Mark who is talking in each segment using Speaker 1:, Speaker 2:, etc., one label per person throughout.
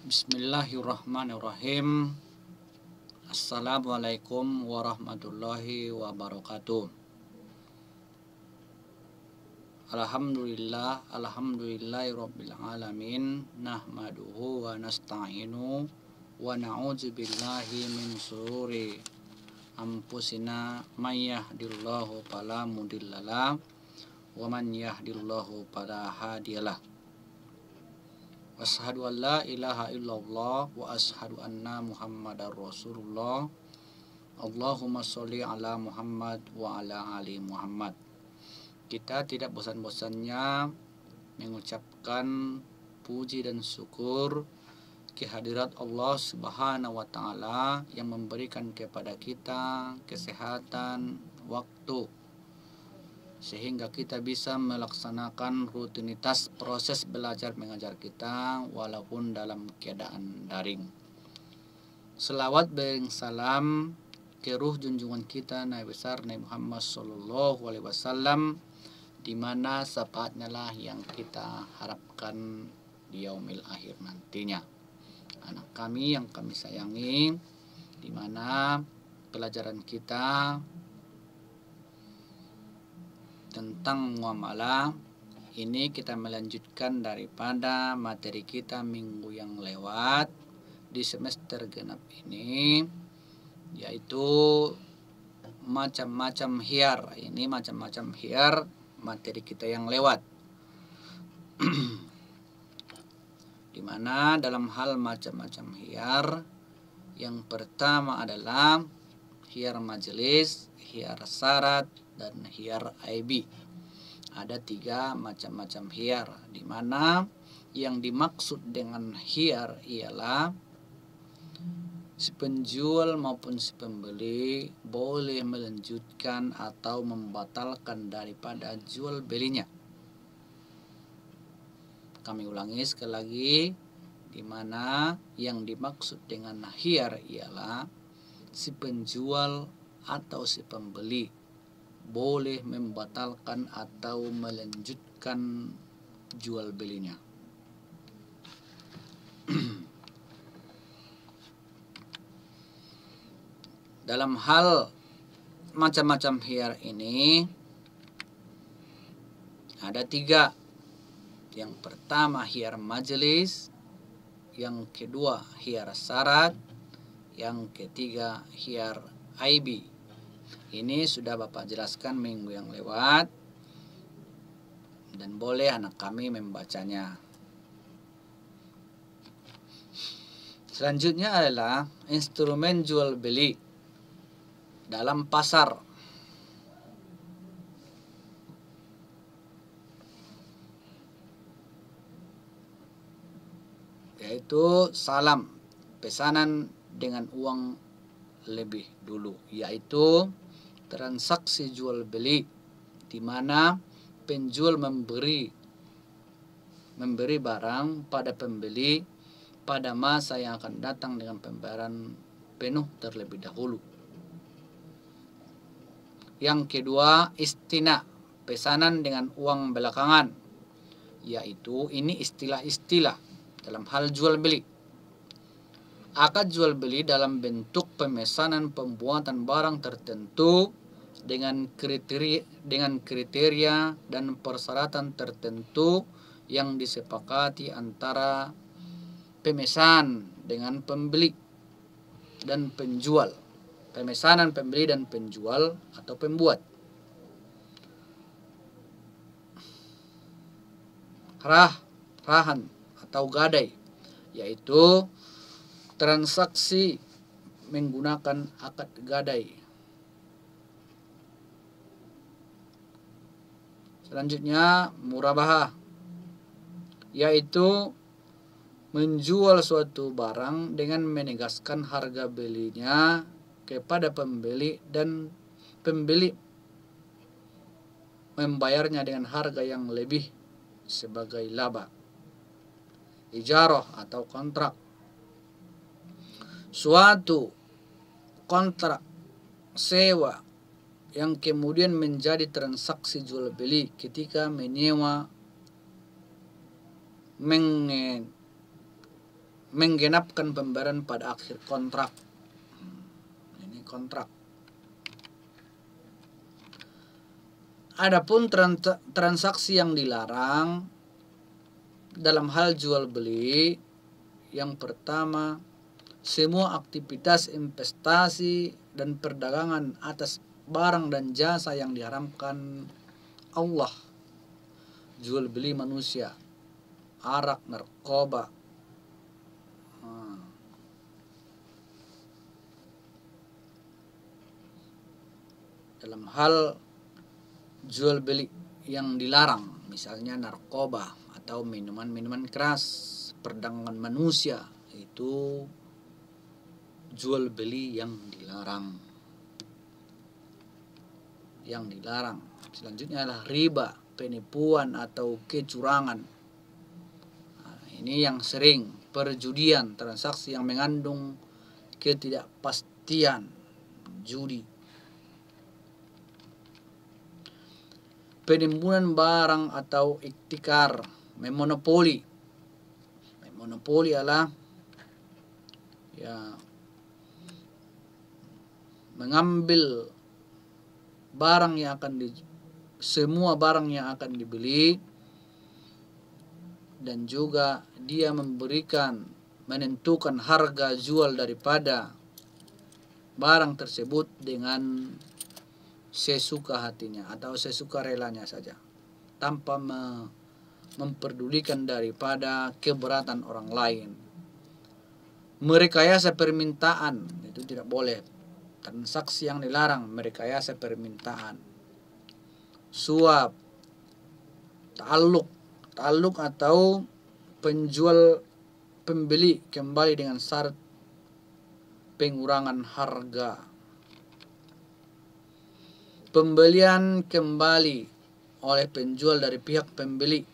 Speaker 1: Bismillahirrahmanirrahim. Assalamualaikum warahmatullahi wabarakatuh. Alhamdulillahirabbil alamin. Nahmaduhu wa nasta'inu wa na'udzu billahi min shururi anfusina may yahdihillahu fala mudhillalah wa man yahdihillahu fala hadiyalah. Ashhadu an la ilaha illallah wa ashhadu anna Muhammadar Rasulullah. Allahumma sholli ala Muhammad wa ala ali Muhammad. Kita tidak bosan-bosannya mengucapkan puji dan syukur kehadirat Allah Subhanahu wa taala yang memberikan kepada kita kesehatan, waktu, sehingga kita bisa melaksanakan rutinitas proses belajar mengajar kita walaupun dalam keadaan daring. Selawat dan salam ke ruh junjungan kita Nabi besar Nabi Muhammad sallallahu alaihi wasallam, di mana syafaatnya lah yang kita harapkan di yaumil akhir nantinya. Anak kami yang kami sayangi, di mana pelajaran kita tentang muamalah ini kita melanjutkan daripada materi kita minggu yang lewat di semester genap ini, yaitu macam-macam khiyar. Ini macam-macam khiyar materi kita yang lewat. Dimana dalam hal macam-macam khiyar, yang pertama adalah khiyar majelis, khiyar syarat, dan khiyar IB. Ada 3 macam-macam khiyar, di mana yang dimaksud dengan khiyar ialah si penjual maupun si pembeli boleh melanjutkan atau membatalkan daripada jual belinya. Kami ulangi sekali lagi, di mana yang dimaksud dengan khiyar ialah si penjual atau si pembeli boleh membatalkan atau melanjutkan jual belinya. Dalam hal macam-macam khiyar ini ada 3. Yang pertama khiyar majelis, yang kedua khiyar syarat, yang ketiga khiyar IB. Ini sudah Bapak jelaskan minggu yang lewat, dan boleh anak kami membacanya. Selanjutnya adalah instrumen jual beli dalam pasar. Yaitu salam, pesanan dengan uang lebih dulu, yaitu transaksi jual beli, di mana penjual memberi barang pada pembeli pada masa yang akan datang dengan pembayaran penuh terlebih dahulu. Yang kedua istina, pesanan dengan uang belakangan, yaitu ini istilah-istilah dalam hal jual beli. Akad jual beli dalam bentuk pemesanan pembuatan barang tertentu dengan kriteria dan persyaratan tertentu yang disepakati antara pemesan dengan pembeli dan penjual. Pemesanan pembeli dan penjual atau pembuat. Rahan atau gadai, yaitu transaksi menggunakan akad gadai. Selanjutnya murabahah, yaitu menjual suatu barang dengan menegaskan harga belinya kepada pembeli dan pembeli membayarnya dengan harga yang lebih sebagai laba. Ijarah atau kontrak, suatu kontrak sewa yang kemudian menjadi transaksi jual beli ketika menyewa menggenapkan pembayaran pada akhir kontrak. Ini kontrak. Adapun transaksi yang dilarang dalam hal jual beli, yang pertama, semua aktivitas investasi dan perdagangan atas barang dan jasa yang diharamkan Allah. Jual beli manusia, arak, narkoba. Dalam hal jual beli yang dilarang, misalnya narkoba atau minuman-minuman keras, perdagangan manusia, itu jual beli yang dilarang. Yang dilarang. Selanjutnya adalah riba, penipuan atau kecurangan. Nah, ini yang sering, perjudian, transaksi yang mengandung ketidakpastian, judi. Penimbunan barang atau iktikar, memonopoli. Memonopoli adalah mengambil barang yang akan semua barang yang akan dibeli, dan juga dia menentukan harga jual daripada barang tersebut dengan sesuka hatinya atau sesuka relanya saja, tanpa memperdulikan daripada keberatan orang lain. Merekayasa permintaan, itu tidak boleh. Transaksi yang dilarang, merekayasa permintaan. Suap, ta'alluq atau penjual pembeli kembali dengan syarat pengurangan harga. Pembelian kembali oleh penjual dari pihak pembeli.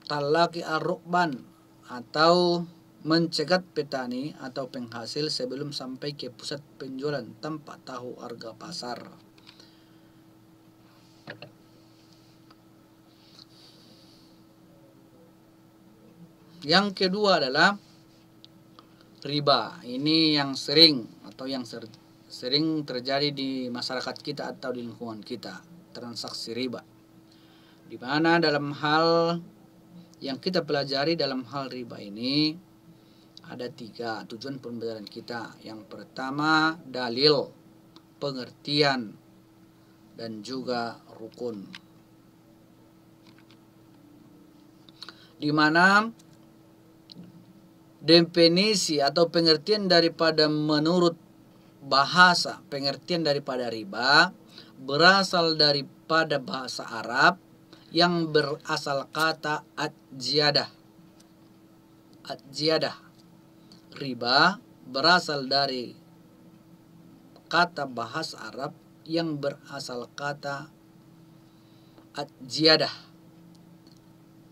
Speaker 1: Talaki ar-rukban atau mencegat petani atau penghasil sebelum sampai ke pusat penjualan tanpa tahu harga pasar. Yang kedua adalah riba. Ini yang sering terjadi di masyarakat kita atau di lingkungan kita, transaksi riba. Di mana dalam hal yang kita pelajari dalam hal riba ini ada 3 tujuan pembelajaran kita. Yang pertama, dalil, pengertian, dan juga rukun. Di mana definisi atau pengertian daripada menurut bahasa, pengertian daripada riba berasal daripada bahasa Arab yang berasal kata ad-ziyadah. Ad-ziyadah. Riba berasal dari kata bahasa Arab yang berasal kata ad-ziyadah.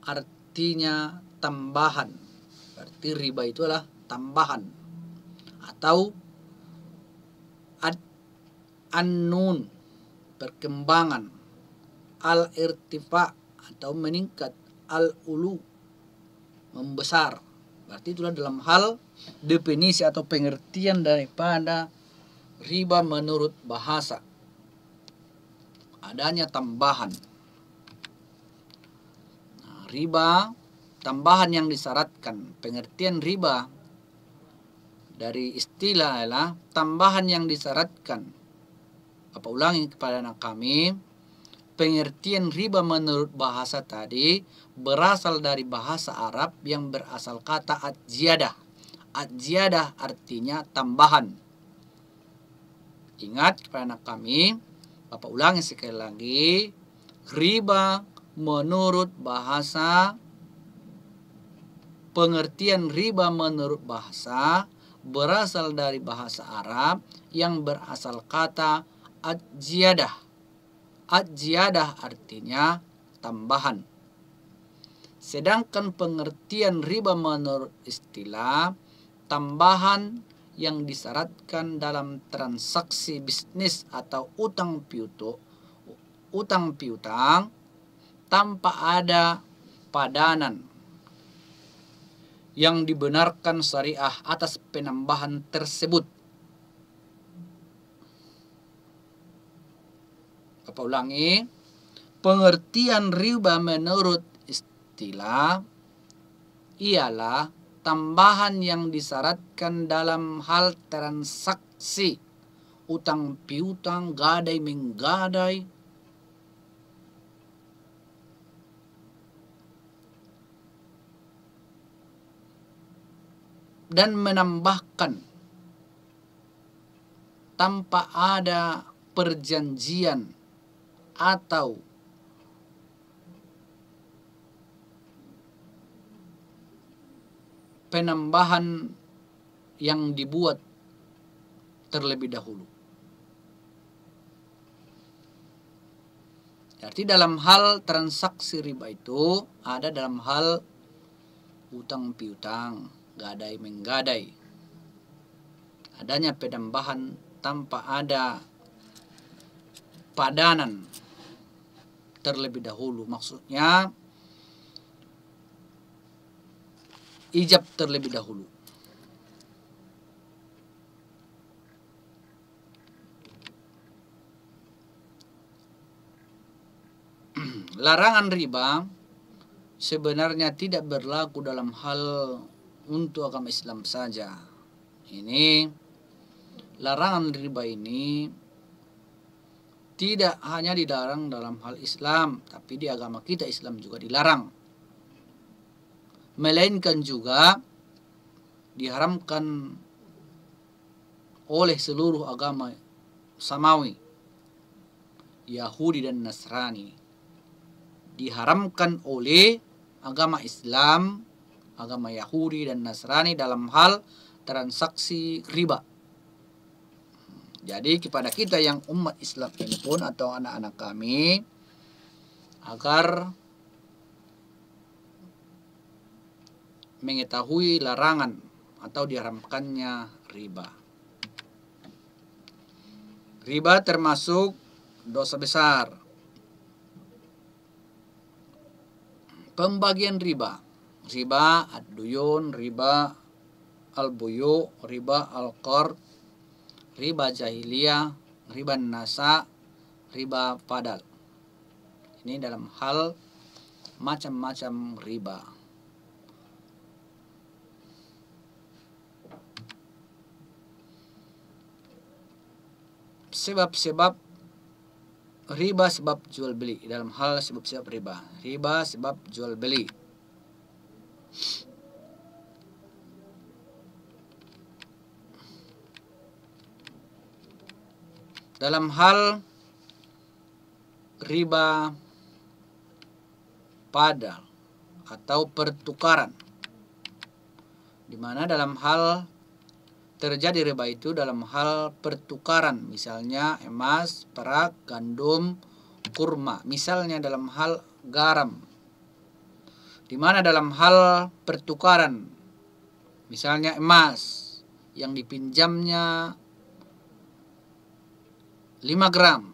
Speaker 1: Artinya tambahan. Berarti riba itu adalah tambahan atau an-nun, perkembangan, al-irtifa atau meningkat, al-ulu, membesar. Berarti itulah dalam hal definisi atau pengertian daripada riba menurut bahasa. Adanya tambahan. Nah, riba tambahan yang disyaratkan. Pengertian riba dari istilah adalah tambahan yang disyaratkan. Bapak ulangi kepada anak kami, pengertian riba menurut bahasa tadi berasal dari bahasa Arab yang berasal kata ad-ziyadah. Ad-ziyadah artinya tambahan. Ingat kepada anak kami, Bapak ulangi sekali lagi, riba menurut bahasa, pengertian riba menurut bahasa berasal dari bahasa Arab yang berasal kata ad-ziyadah. Ad-ziyadah artinya tambahan. Sedangkan pengertian riba menurut istilah, tambahan yang disyaratkan dalam transaksi bisnis atau utang piutang tanpa ada padanan yang dibenarkan syariah atas penambahan tersebut. Apa ulangi? Pengertian riba menurut istilah ialah tambahan yang disyaratkan dalam hal transaksi utang piutang, gadai menggadai, dan menambahkan tanpa ada perjanjian atau penambahan yang dibuat terlebih dahulu. Berarti dalam hal transaksi riba itu ada dalam hal utang piutang, gadai menggadai. Adanya penambahan tanpa ada padanan terlebih dahulu. Maksudnya ijab terlebih dahulu. Larangan riba sebenarnya tidak berlaku dalam hal untuk agama Islam saja. Ini larangan riba ini tidak hanya dilarang dalam hal Islam, tapi di agama kita Islam juga dilarang. Melainkan juga diharamkan oleh seluruh agama samawi, Yahudi dan Nasrani. Diharamkan oleh agama Islam, agama Yahudi dan Nasrani dalam hal transaksi riba. Jadi kepada kita yang umat Islam ini pun atau anak-anak kami, agar mengetahui larangan atau diharamkannya riba. Riba termasuk dosa besar. Pembagian riba. Riba ad-duyun, riba al-buyu, riba al-qard, riba jahiliyah, riba nasa, riba padal. Ini dalam hal macam-macam riba. Sebab-sebab riba sebab jual beli. Dalam hal sebab-sebab riba. Riba sebab jual beli. Dalam hal riba padal atau pertukaran, di mana dalam hal terjadi riba itu dalam hal pertukaran, misalnya emas, perak, gandum, kurma. Misalnya dalam hal garam, di mana dalam hal pertukaran, misalnya emas yang dipinjamnya 5 gram,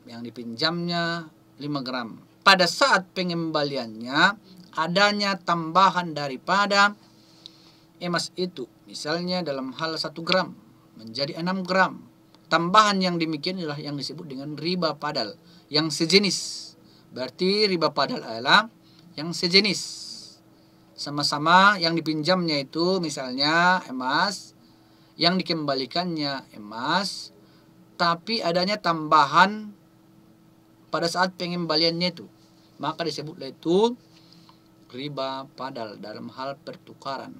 Speaker 1: yang dipinjamnya 5 gram. Pada saat pengembaliannya adanya tambahan daripada emas itu. Misalnya dalam hal 1 gram menjadi 6 gram. Tambahan yang demikian adalah yang disebut dengan riba padal. Yang sejenis. Berarti riba padal adalah yang sejenis. Sama-sama yang dipinjamnya itu misalnya emas. Yang dikembalikannya emas. Tapi adanya tambahan pada saat pengembaliannya itu. Maka disebutlah itu riba padal dalam hal pertukaran.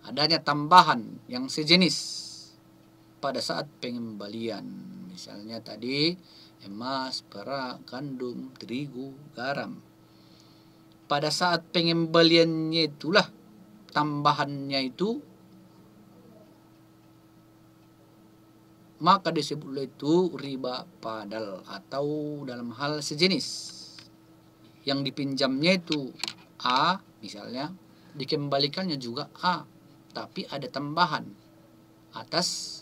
Speaker 1: Adanya tambahan yang sejenis pada saat pengembalian. Misalnya tadi emas, perak, gandum, terigu, garam. Pada saat pengembaliannya itulah tambahannya itu, maka disebutlah itu riba padal atau dalam hal sejenis. Yang dipinjamnya itu A misalnya, dikembalikannya juga A. tapi ada tambahan atas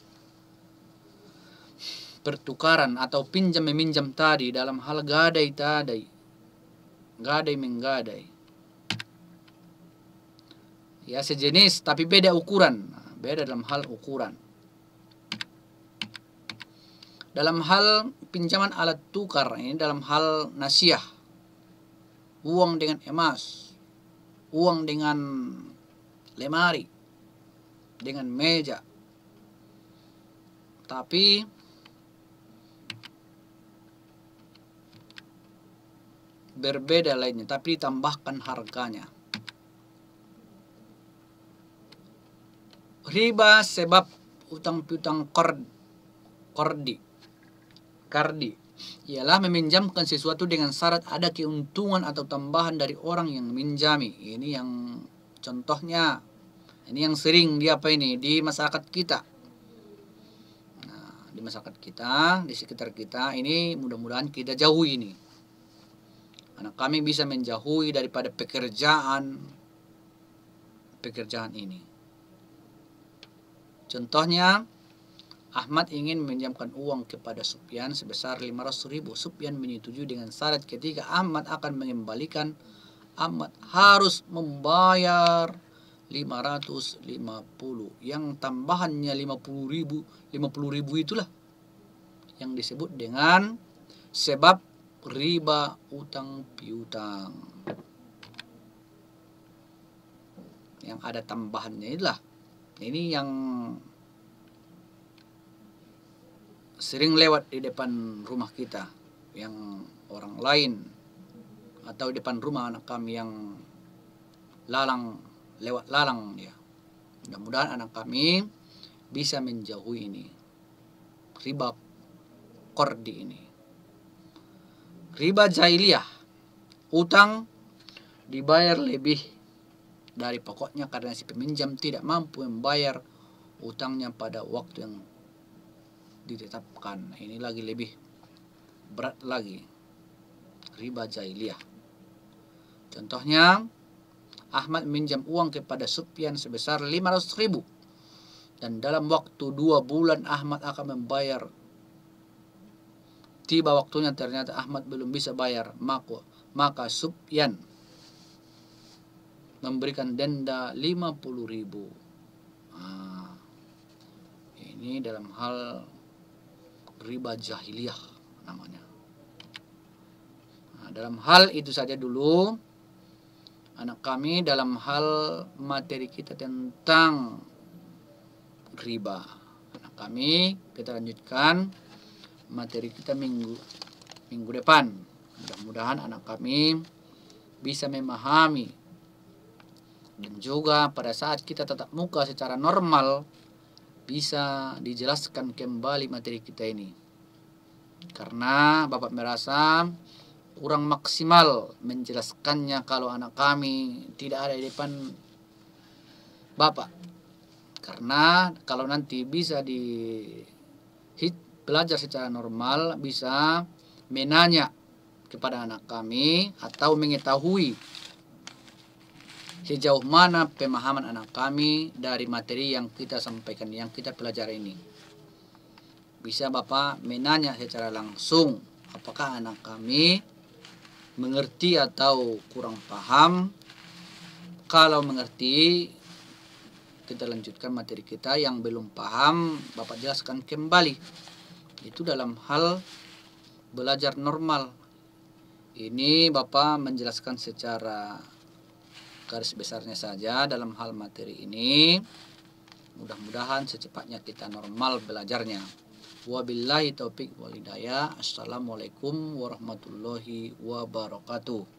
Speaker 1: pertukaran atau pinjam meminjam tadi dalam hal gadai tadi, gadai menggadai. Ya, sejenis tapi beda ukuran, beda dalam hal ukuran. Dalam hal pinjaman alat tukar, ini dalam hal nasiah, uang dengan emas, uang dengan lemari, dengan meja. Tapi berbeda lainnya, tapi ditambahkan harganya. Riba sebab utang piutang kardi ialah meminjamkan sesuatu dengan syarat ada keuntungan atau tambahan dari orang yang meminjami. Ini yang contohnya, ini yang sering di masyarakat kita. Nah, di masyarakat kita, di sekitar kita ini mudah-mudahan kita jauhi ini. Anak kami bisa menjauhi daripada pekerjaan ini. Contohnya, Ahmad ingin meminjamkan uang kepada Sufyan sebesar 500.000. Sufyan menyetujui dengan syarat ketika Ahmad akan mengembalikan, Ahmad harus membayar 550. Yang tambahannya 50.000 itulah yang disebut dengan sebab riba utang piutang. Yang ada tambahannya itulah. Ini yang sering lewat di depan rumah kita, yang orang lain, atau di depan rumah anak kami yang lewat lalang dia. Mudah-mudahan anak kami bisa menjauhi ini, riba qardi ini. Riba jahiliyah, utang dibayar lebih dari pokoknya karena si peminjam tidak mampu membayar utangnya pada waktu yang ditetapkan. Ini lagi lebih berat lagi, riba jahiliyah. Contohnya, Ahmad meminjam uang kepada Sufyan sebesar 500.000 dan dalam waktu 2 bulan Ahmad akan membayar. Tiba waktunya ternyata Ahmad belum bisa bayar, maka Sufyan memberikan denda 50.000. Ini dalam hal riba jahiliyah namanya. Dalam hal itu saja dulu anak kami dalam hal materi kita tentang riba. Anak kami, kita lanjutkan materi kita minggu depan. Mudah-mudahan anak kami bisa memahami, dan juga pada saat kita tatap muka secara normal bisa dijelaskan kembali materi kita ini. Karena Bapak merasa kurang maksimal menjelaskannya kalau anak kami tidak ada di depan Bapak. Karena kalau nanti bisa belajar secara normal, bisa menanya kepada anak kami atau mengetahui sejauh mana pemahaman anak kami dari materi yang kita sampaikan, yang kita pelajari ini. Bisa Bapak menanya secara langsung apakah anak kami mengerti atau kurang paham. Kalau mengerti, kita lanjutkan materi kita. Yang belum paham, Bapak jelaskan kembali. Itu dalam hal belajar normal. Ini Bapak menjelaskan secara garis besarnya saja dalam hal materi ini. Mudah-mudahan secepatnya kita normal belajarnya. Wabillahi taufik wal hidayah. Assalamualaikum warahmatullahi wabarakatuh.